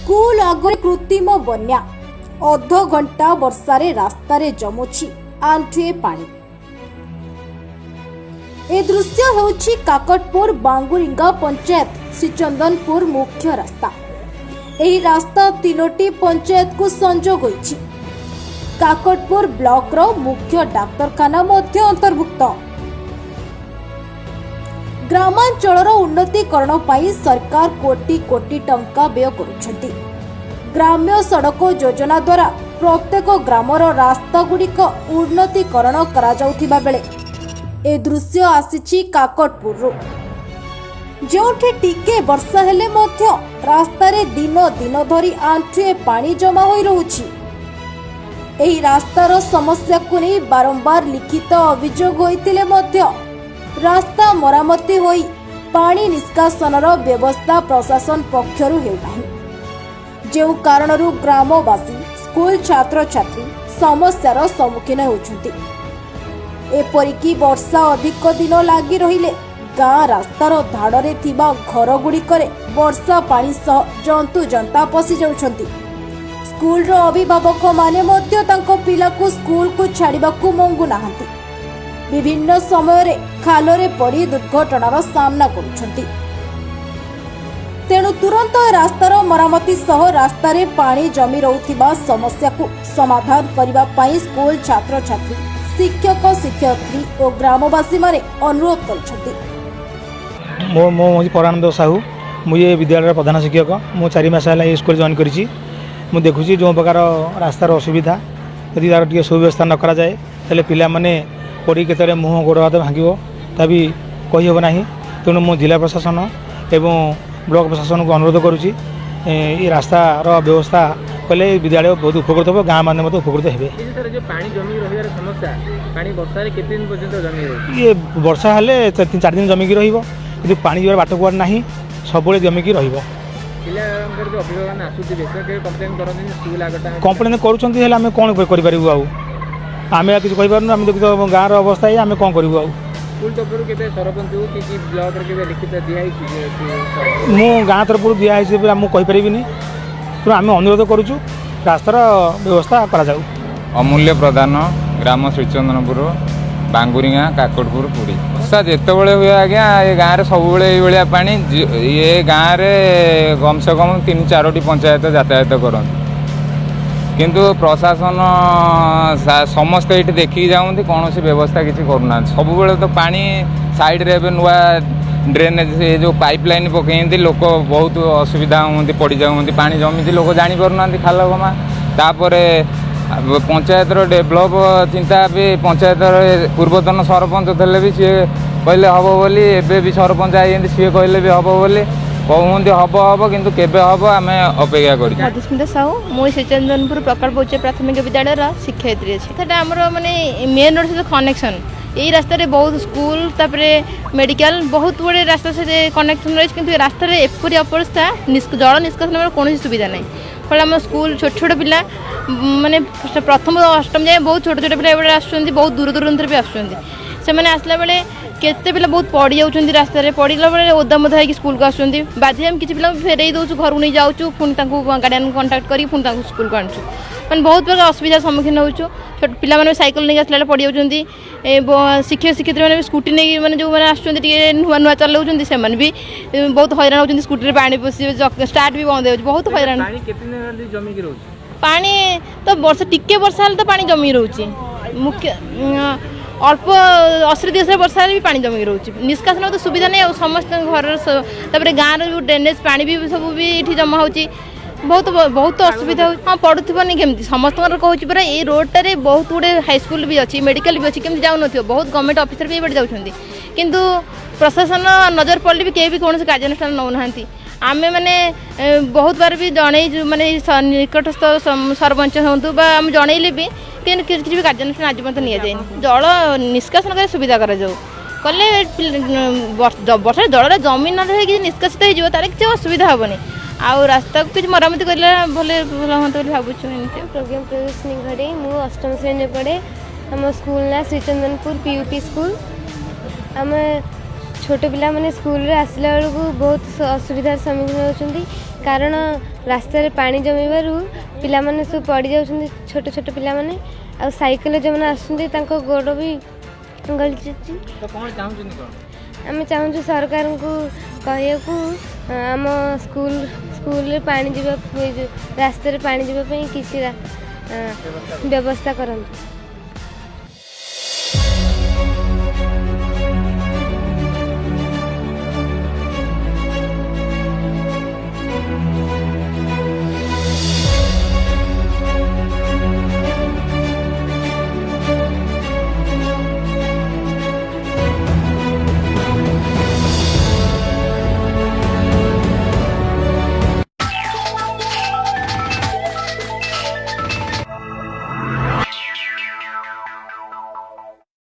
School आगे कृत्रिम बन्या अध घंटा वर्षारे रास्तारे जमुछि आंठुए पानी। ए दृश्य हेउछि काकटपुर बांगुरिंगा पंचायत श्रीचंदनपुर मुख्य रास्ता। एही रास्ता तीनोटी पंचायत को संजोग होइछि। काकटपुर ब्लॉक रो मुख्य डाक्तरखाना मध्य अंतर्भुक्त। ग्रामांचलर उन्नतीकरण पाई सरकार कोटी कोटी टंका व्यय करुछंती। ग्राम्य सड़क योजना द्वारा प्रत्येक ग्रामर रास्ता गुड़िक उन्नतीकरण करा जाउथिबा बेले ए दृश्य आसीछि काकटपुर जोठी टिके वर्षा हेले मध्य रास्तारे दिन दिन धरी आंठुए पानी जमा होई रहुछि। एही रास्तार समस्या को नहीं बारंबार लिखित अभियोग होइतिले मध्य रास्ता मरामती होई पानी निष्कासनर व्यवस्था प्रशासन पक्षरु हेउनाही। जेउ कारणरू ग्रामवासी स्कूल छात्र छात्री समस्यार सम्मुखीन होउछन्ति। एपरिकी वर्षा अधिक दिन लागि रहिले गाँ रास्तार धाड़े थिबा घर गुड़िकरे वर्षा पानी सह जंतु जंता पसी जाउछन्ति। स्कूल रो अभिभावक माने मध्य तांको पिला को स्कूल को छाड़िबाकू मंगु नाहंती। विभिन्न समय रे खालोरे पड़ी दुर्घटनार सामना करुछन्ति। तेणु तुरंत रास्तार मरामती सह रास्तारे पानी जमी रहुथिबा समस्या को समाधान करिबा पई स्कूल छात्र छात्री शिक्षक शिक्षयित्री और ग्रामवासी माने अनुरोध करछन्ति। मो परानंद साहू मुझे विद्यालय प्रधान शिक्षक मु 4 मास है स्कूल जॉइन करी मु देखुची जो प्रकार रास्तार असुविधा यदि तार टे सुव्यवस्था न करा जाए तेल पिला माने पड़ी केतरे मुह गोड़ हाथ भांगिबो तभी कही हेब नाही। तेणु मु जिला प्रशासन एवं ब्लॉक प्रशासन को अनुरोध करुची ये रास्तार व्यवस्था कले विद्यालय बहुत उपकृत हो गाँव मैंने उपकृत हे। ये वर्षा हेले 3-4 दिन जमिकी रहिबो किंतु पानी जीवार बाट कुआर नाही सब जमिकी रहिबो। कंप्लेन करूछन्ती हेले आमे कोन करि परिबु आउ आमे किछ कहि पारनु। आमे देखि गाँव रो अवस्था है आमे कोन करिबु आउ। स्कूल तरफ केते सरपंच कि ब्लॉक रे केते लिखित दिया है मु गाँ तरफ दिया है मु कहि परिबिनी। तो आमे अनुरोध करूछु रास्तार व्यवस्था करा जाऊ। अमूल्य प्रधान ग्राम श्रीचंदनपुर बांगुरिंगा काकटपुर पुरी वर्षा जितेबले हुए आज्ञा ये गाँव में सब ये पानी ये गाँव में कम से कम 3-4टी पंचायत यातायात करते किंतु प्रशासन समस्त ये देखिकी जाऊँगी कौन सी व्यवस्था किसी करूना सब तो पानी साइड्रे नुआ ड्रेनेज से जो पाइपलाइन पकई लोक बहुत असुविधा होती पड़ जाती पानी जमी लोक जापना खाल गमा तापर पंचायत डेभलप चिंता भी पंचायत पूर्वतन सरपंच थे भी सी कहले हम बोली एबे भी सरपंच आई सी कहले भी हम बोली कहते हम हम किंतु केबे हम आम अपेक्षा कर। मधुस्मिता साहू मुझे श्रीचंदनपुर प्रकल्प उच्च प्राथमिक विद्यालय शिक्षयित्री अच्छे आमर मानने मेन रोड सहित कनेक्शन यही रास्तार बहुत स्कूल तापरे मेडिकल बहुत गुड़े रास्ता से कनेक्शन रही कि रास्तार एपरी अवस्था जल निष्कासन कौन सुविधा ना फल आम स्कूल छोट छोट पिला माने प्रथम अष्टम जाए बहुत छोट छोट पिला आसुँच बहुत दूर दूर भी आसुँच से आसला बेले केते पिला बहुत पड़ जाऊँ रास्तार पड़ा बेले ओदा मोदा होगी स्कूल को आसुँच बाध्य हम किसी पिला फेरई दौर घर को नहीं जाऊँ पुणी गार्डियन कंटाक्ट करी पुणी स्कूल को आणुचु मैंने बहुत प्रकार असुविधा सम्मुखीन हो छोट पिला मैंने सैकल नहीं आसला पड़ जाऊँगी शिक्षक शिक्षयित्री मैंने स्कूटी नहीं मैंने जो मैंने आसुँच नुआ नुआ चलाऊँ से भी बहुत हैरान होती स्कूटी पानी पशि स्टार्ट भी बंद हो बहुत हैरान पानी तो वर्षा टिके वर्षा हेल्ले तो पानी जमी रोचे मुख्य अल्प 80 दिवस वर्षा भी पानी जमी रोचे निष्कासन तो सुविधा नहीं समस्त घर गाँव जो ड्रेनेज पानी भी सब भी जमा हो बहुत बहुत असुविधा हाँ पड़ुनि केमती समस्त कहूँ पूरा ये रोडटे बहुत गुड़े हाईस्कल भी अच्छी मेडिकल भी अच्छी केमती जाऊन बहुत गवर्नमेंट ऑफिसर भी ये जाऊँगी किंतु प्रशासन नजर पड़े भी कहीं भी कौन कार्यानुष्ठान नौना आम मैंने बहुत बार भी जन माने निकटस्थ सरपंच हूँ आम जनइले भी किसी भी कार्यानुष्ठान आज पर्यटन नि जल निष्कासन कर सुविधा कर कले वर्षा जल जमी न रही निष्कासित हो तार किसी असुविधा हेनी आउ रास्ता को किसी मरामती कले भले भल हाँ भावुँ प्रोग्राम प्रदर्शनी घड़े मु 8म श्रेणी पढ़े आम स्कूल ना श्रीचंदनपुर पीयूपी स्कूल आम छोट पिला माने स्कूल रे आसला बेलू बहुत असुविधार सम्मुखीन होती कारण रास्तार पानी जमीबारू पिलामाने सब पड़ जाउछन्ति छोट छोट पिलामाने आ साइकेल जो मैंने आसुँच गोड़ भी गली आम चाहूँ सरकार को कहू आम स्कूल पानी रास्तार पानी जावाई किसी व्यवस्था करंतु।